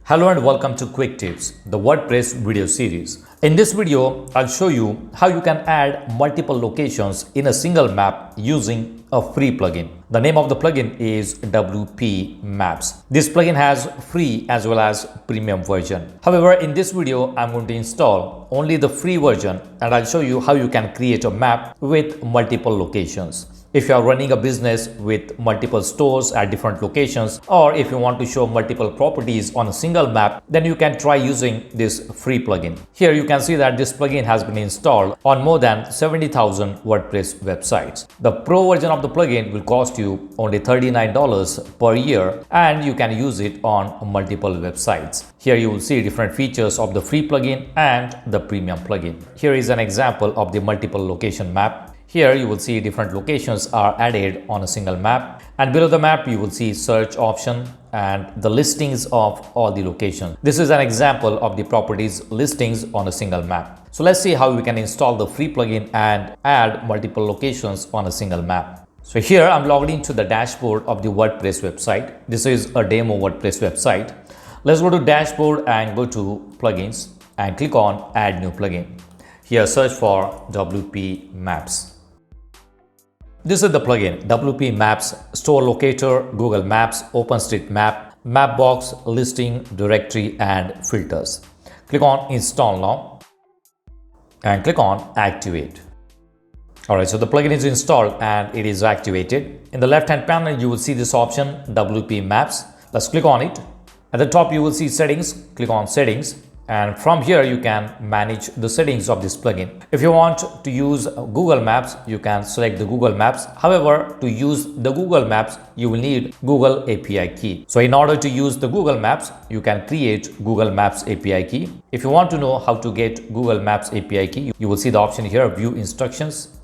Hello and welcome to Quick Tips, the WordPress video series. In this video, I'll show you how you can add multiple locations in a single map using a free plugin. The name of the plugin is WP Maps. This plugin has free as well as premium version. However, in this video, I'm going to install only the free version and I'll show you how you can create a map with multiple locations. If you are running a business with multiple stores at different locations, or if you want to show multiple properties on a single map, then you can try using this free plugin. Here you can see that this plugin has been installed on more than 70,000 WordPress websites. The pro version of the plugin will cost you only $39 per year and you can use it on multiple websites. Here you will see different features of the free plugin and the premium plugin. Here is an example of the multiple location map. Here you will see different locations are added on a single map, and below the map you will see search option and the listings of all the locations. This is an example of the properties listings on a single map. So let's see how we can install the free plugin and add multiple locations on a single map. So here I'm logged into the dashboard of the WordPress website. This is a demo WordPress website. Let's go to dashboard and go to plugins and click on add new plugin. Here search for WP Maps. This is the plugin WP Maps, Store Locator, Google Maps, OpenStreetMap, Mapbox, Listing, Directory and Filters. Click on Install Now and click on Activate. Alright, so the plugin is installed and it is activated. In the left hand panel you will see this option WP Maps. Let's click on it. At the top you will see Settings. Click on Settings. And from here you can manage the settings of this plugin. If you want to use Google Maps, you can select the Google Maps. However, to use the Google Maps, you will need Google API key. So in order to use the Google Maps, you can create Google Maps API key. If you want to know how to get Google Maps API key, you will see the option here, View Instructions.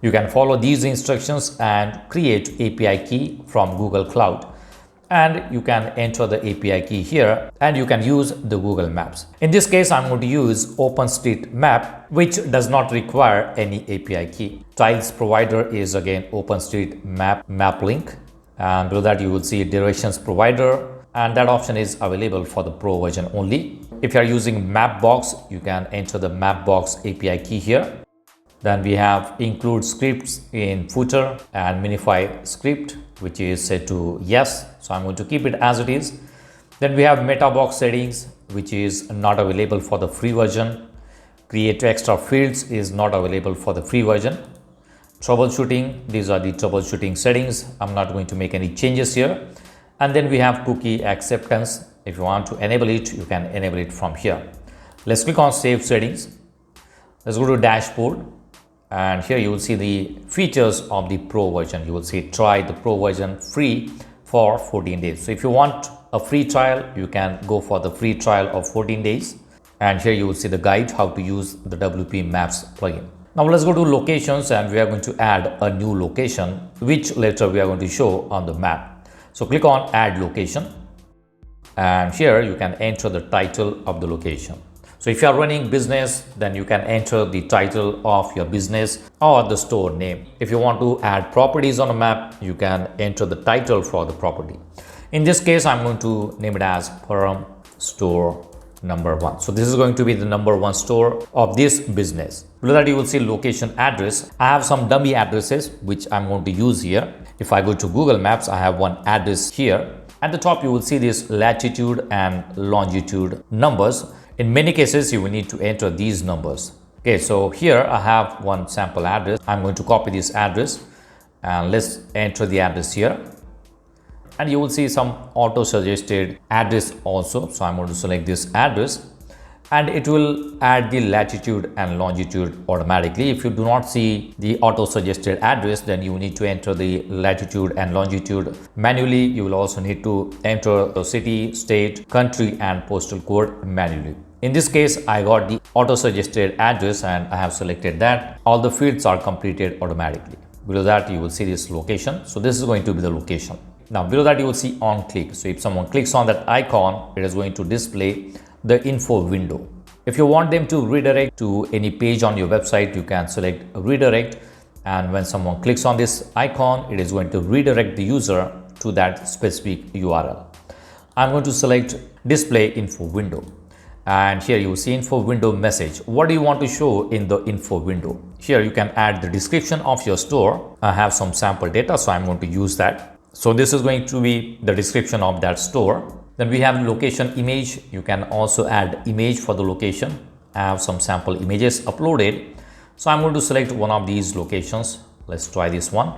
You can follow these instructions and create API key from Google Cloud. And you can enter the API key here and you can use the Google Maps. In this case, I'm going to use OpenStreetMap, which does not require any API key. Tiles provider is again OpenStreetMap Map link. And below that, you will see directions provider. And that option is available for the pro version only. If you are using Mapbox, you can enter the Mapbox API key here. Then we have include scripts in footer and minify script, which is set to yes. So I'm going to keep it as it is. Then we have Metabox settings, which is not available for the free version. Create extra fields is not available for the free version. Troubleshooting, these are the troubleshooting settings. I'm not going to make any changes here. And then we have cookie acceptance. If you want to enable it, you can enable it from here. Let's click on Save Settings. Let's go to Dashboard. And here you will see the features of the pro version. You will see try the pro version free for 14 days. So if you want a free trial, you can go for the free trial of 14 days. And here you will see the guide how to use the WP Maps plugin. Now let's go to locations and we are going to add a new location, which later we are going to show on the map. So click on add location and here you can enter the title of the location. So if you are running business, then you can enter the title of your business or the store name. If you want to add properties on a map, you can enter the title for the property. In this case, I'm going to name it as Param Store number 1. So this is going to be the number 1 store of this business. Below that you will see location address. I have some dummy addresses which I'm going to use here. If I go to Google Maps, I have one address here. At the top, you will see this latitude and longitude numbers. In many cases, you will need to enter these numbers. Okay, so here I have one sample address. I'm going to copy this address and let's enter the address here. And you will see some auto-suggested address also. So I'm going to select this address and it will add the latitude and longitude automatically. If you do not see the auto-suggested address, then you need to enter the latitude and longitude manually. You will also need to enter the city, state, country and postal code manually. In this case, I got the auto-suggested address and I have selected that. All the fields are completed automatically. Below that, you will see this location. So this is going to be the location. Now below that, you will see on click. So if someone clicks on that icon, it is going to display the info window. If you want them to redirect to any page on your website, you can select redirect. And when someone clicks on this icon, it is going to redirect the user to that specific URL. I'm going to select display info window. And here you see info window message. What do you want to show in the info window? Here you can add the description of your store. I have some sample data, so I'm going to use that. So this is going to be the description of that store. Then we have location image. You can also add image for the location. I have some sample images uploaded. So I'm going to select one of these locations. Let's try this one.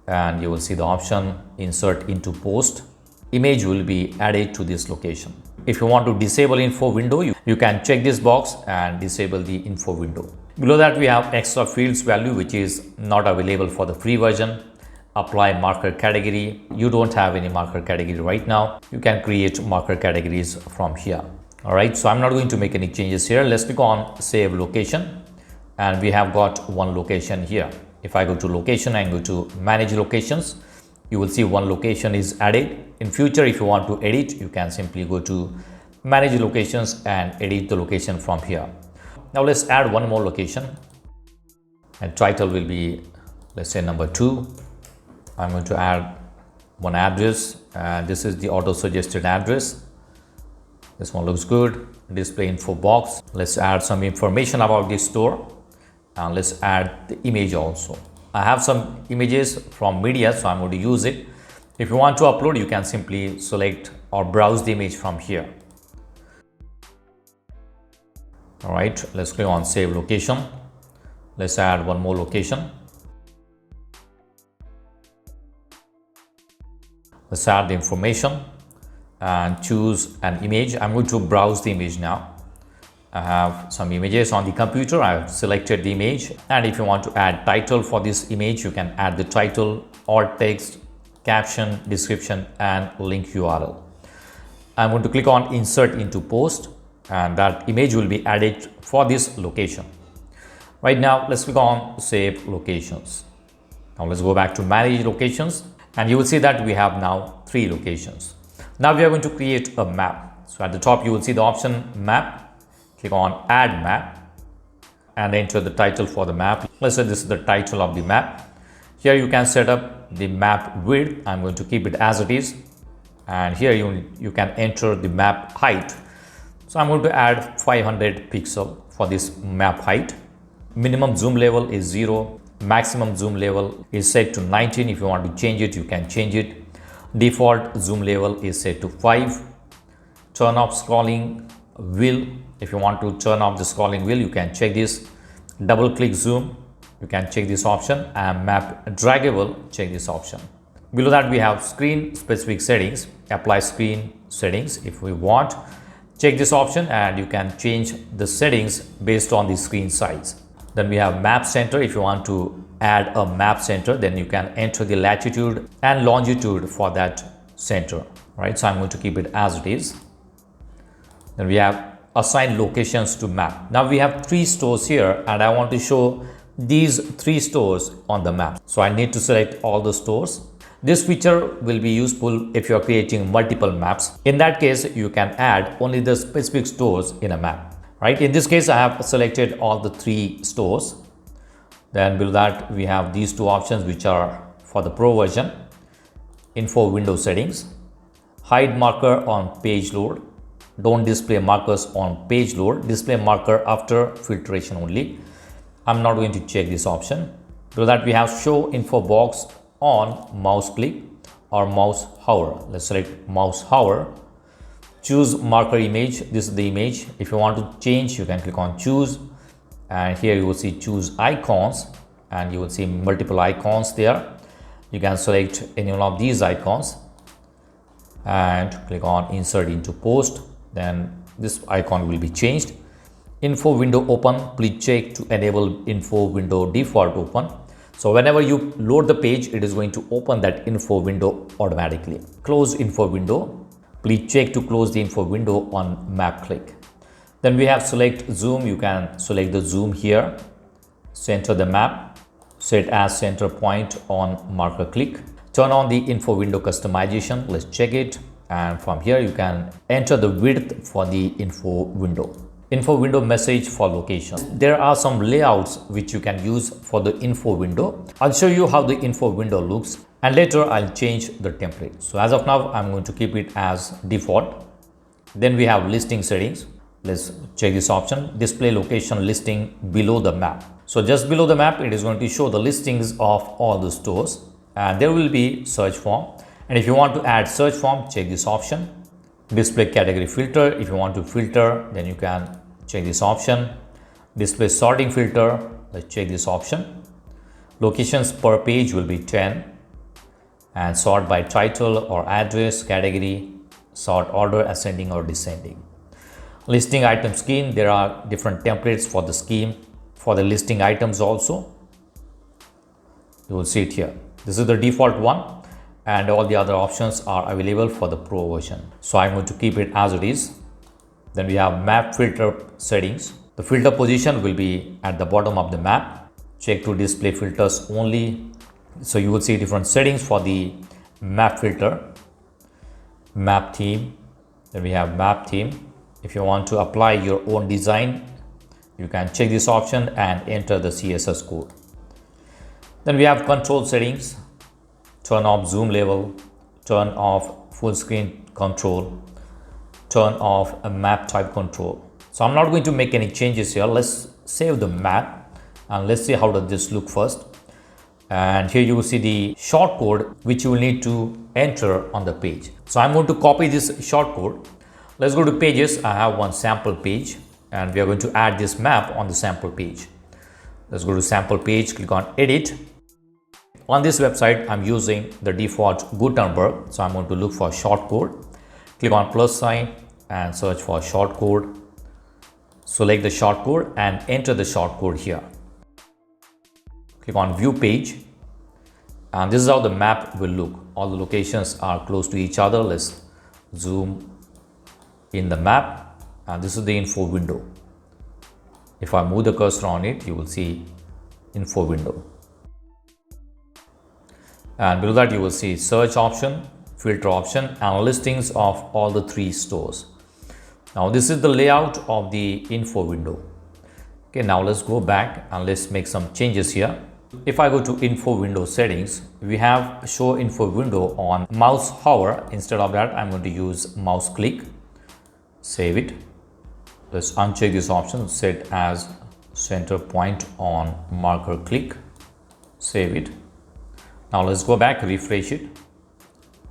And you will see the option insert into post. Image will be added to this location. If you want to disable info window, you can check this box and disable the info window. Below that we have extra fields value, which is not available for the free version. Apply marker category. You don't have any marker category right now. You can create marker categories from here. All right, so I'm not going to make any changes here. Let's click on save location, and we have got one location here. If I go to location and go to manage locations, you will see one location is added. In future, if you want to edit, you can simply go to manage locations and edit the location from here. Now let's add one more location, and title will be, let's say, number 2. I'm going to add one address, and this is the auto suggested address. This one looks good. Display info box. Let's add some information about this store, and let's add the image also. I have some images from media, so I'm going to use it. If you want to upload, you can simply select or browse the image from here. All right, let's click on save location. Let's add one more location. Let's add the information and choose an image. I'm going to browse the image now. I have some images on the computer. I've selected the image, and if you want to add title for this image, you can add the title, alt text, caption, description, and link URL. I'm going to click on insert into post, and that image will be added for this location. Right now, let's click on save locations. Now let's go back to manage locations, and you will see that we have now 3 locations. Now we are going to create a map. So at the top, you will see the option map. Click on add map and enter the title for the map. Let's say this is the title of the map. Here you can set up the map width. I'm going to keep it as it is. And here you can enter the map height. So I'm going to add 500 pixel for this map height. Minimum zoom level is 0. Maximum zoom level is set to 19. If you want to change it, you can change it. Default zoom level is set to 5. Turn off scrolling wheel. If you want to turn off the scrolling wheel, you can check this. Double click zoom, you can check this option, and map draggable, check this option. Below that we have screen specific settings. Apply screen settings. If we want, check this option and you can change the settings based on the screen size. Then we have map center. If you want to add a map center, then you can enter the latitude and longitude for that center. Right, so I'm going to keep it as it is. Then we have assign locations to map. Now we have 3 stores here, and I want to show these 3 stores on the map. So I need to select all the stores. This feature will be useful if you are creating multiple maps. In that case, you can add only the specific stores in a map. Right? In this case, I have selected all the 3 stores. Then below that, we have these 2 options, which are for the pro version. Info window settings. Hide marker on page load. Don't display markers on page load. Display marker after filtration only. I'm not going to check this option. Below that, we have show info box on mouse click or mouse hover. Let's select mouse hover. Choose marker image. This is the image. If you want to change, you can click on choose, and here you will see choose icons, and you will see multiple icons there. You can select any one of these icons and click on insert into post. Then this icon will be changed. Info window open. Please check to enable info window default open. So whenever you load the page, it is going to open that info window automatically. Close info window. Please check to close the info window on map click. Then we have select zoom. You can select the zoom here. Center the map. Set as center point on marker click. Turn on the info window customization. Let's check it. And from here you can enter the width for the info window. Info window message for location. There are some layouts which you can use for the info window. I'll show you how the info window looks, and later I'll change the template. So as of now, I'm going to keep it as default. Then we have listing settings. Let's check this option, display location listing below the map. So just below the map, it is going to show the listings of all the stores, and there will be search form. And if you want to add search form, check this option. Display category filter. If you want to filter, then you can check this option. Display sorting filter. Let's check this option. Locations per page will be 10, and sort by title or address, category, sort order ascending or descending. Listing item scheme, there are different templates for the scheme for the listing items also. You will see it here. This is the default one, and all the other options are available for the pro version. So I'm going to keep it as it is. Then we have map filter settings. The filter position will be at the bottom of the map. Check to display filters only. So you will see different settings for the map filter. Map theme. Then we have map theme. If you want to apply your own design, you can check this option and enter the CSS code. Then we have control settings. Turn off zoom level, turn off full screen control, turn off a map type control. So I'm not going to make any changes here. Let's save the map and let's see how does this look first. And here you will see the short code which you will need to enter on the page. So I'm going to copy this short code. Let's go to pages. I have one sample page and we are going to add this map on the sample page. Let's go to sample page, click on edit. On this website, I'm using the default Gutenberg. So I'm going to look for short code. Click on plus sign and search for short code. Select the short code and enter the short code here. Click on view page. And this is how the map will look. All the locations are close to each other. Let's zoom in the map, and this is the info window. If I move the cursor on it, you will see info window. And below that, you will see search option, filter option, and listings of all the 3 stores. Now this is the layout of the info window. Okay, now let's go back and let's make some changes here. If I go to info window settings, we have show info window on mouse hover. Instead of that, I'm going to use mouse click. Save it. Let's uncheck this option, set as center point on marker click. Save it. Now let's go back, refresh it.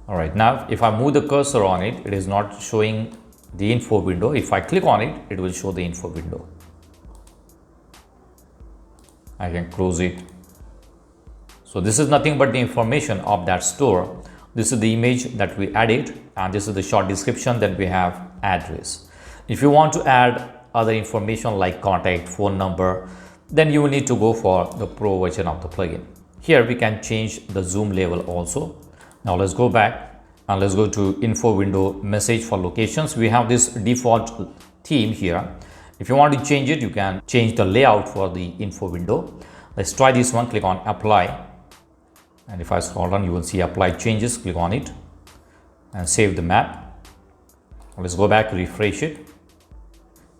All right, now if I move the cursor on it, it is not showing the info window. If I click on it, it will show the info window. I can close it. So this is nothing but the information of that store. This is the image that we added, and this is the short description that we have address. If you want to add other information like contact, phone number, then you will need to go for the pro version of the plugin. Here we can change the zoom level also. Now let's go back and let's go to info window message for locations. We have this default theme here. If you want to change it, you can change the layout for the info window. Let's try this one. Click on apply. And if I scroll down, you will see apply changes. Click on it and save the map. Let's go back, refresh it.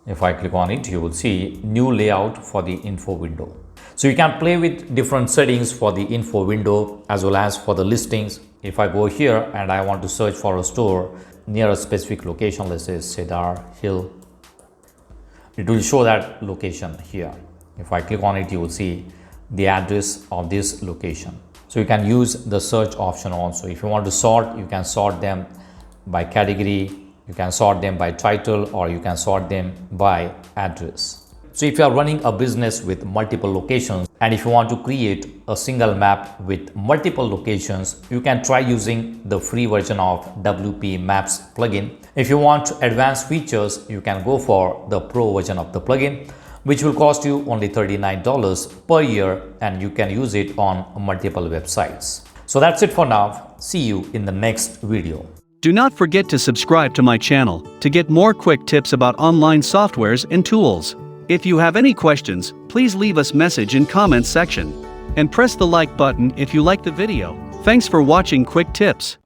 If I click on it, you will see new layout for the info window. So you can play with different settings for the info window as well as for the listings. If I go here and I want to search for a store near a specific location, let's say Cedar Hill, it will show that location here. If I click on it, you will see the address of this location. So you can use the search option also. If you want to sort, you can sort them by category, you can sort them by title, or you can sort them by address. So if you are running a business with multiple locations and if you want to create a single map with multiple locations, you can try using the free version of WP Maps plugin. If you want advanced features, you can go for the pro version of the plugin, which will cost you only $39 per year, and you can use it on multiple websites. So that's it for now. See you in the next video. Do not forget to subscribe to my channel to get more quick tips about online softwares and tools. If you have any questions, please leave us message in comments section. And press the like button if you like the video. Thanks for watching Quick Tips.